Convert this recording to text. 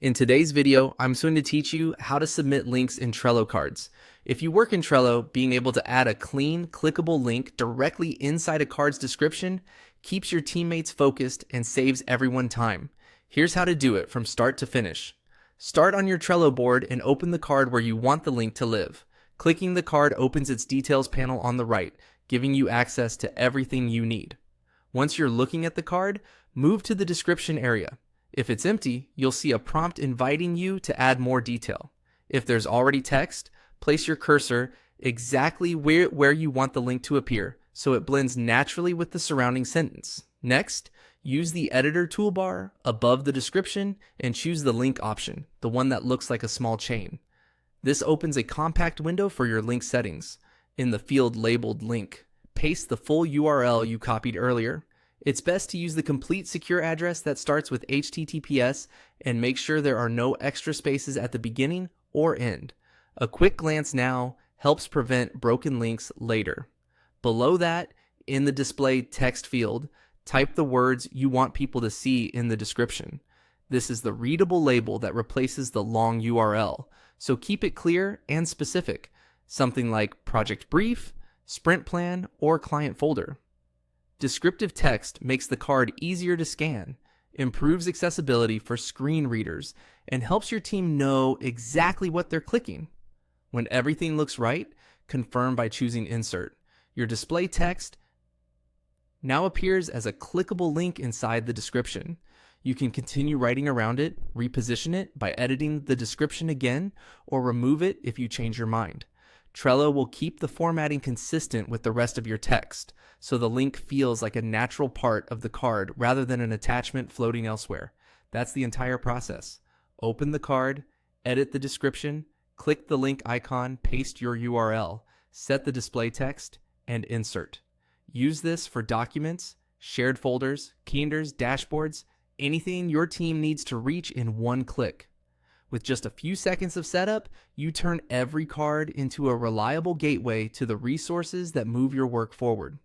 In today's video, I'm going to teach you how to submit links in Trello cards. If you work in Trello, being able to add a clean, clickable link directly inside a card's description keeps your teammates focused and saves everyone time. Here's how to do it from start to finish. Start on your Trello board and open the card where you want the link to live. Clicking the card opens its details panel on the right, giving you access to everything you need. Once you're looking at the card, move to the description area. If it's empty, you'll see a prompt inviting you to add more detail. If there's already text, place your cursor exactly where you want the link to appear, so it blends naturally with the surrounding sentence. Next, use the editor toolbar above the description and choose the link option, the one that looks like a small chain. This opens a compact window for your link settings. In the field labeled link, paste the full URL you copied earlier. It's best to use the complete secure address that starts with HTTPS and make sure there are no extra spaces at the beginning or end. A quick glance now helps prevent broken links later. Below that, in the display text field, type the words you want people to see in the description. This is the readable label that replaces the long URL, so keep it clear and specific, something like project brief, sprint plan, or client folder. Descriptive text makes the card easier to scan, improves accessibility for screen readers, and helps your team know exactly what they're clicking. When everything looks right, confirm by choosing Insert. Your display text now appears as a clickable link inside the description. You can continue writing around it, reposition it by editing the description again, or remove it if you change your mind. Trello will keep the formatting consistent with the rest of your text, so the link feels like a natural part of the card rather than an attachment floating elsewhere. That's the entire process. Open the card, edit the description, click the link icon, paste your URL, set the display text, and insert. Use this for documents, shared folders, calendars, dashboards, anything your team needs to reach in one click. With just a few seconds of setup, you turn every card into a reliable gateway to the resources that move your work forward.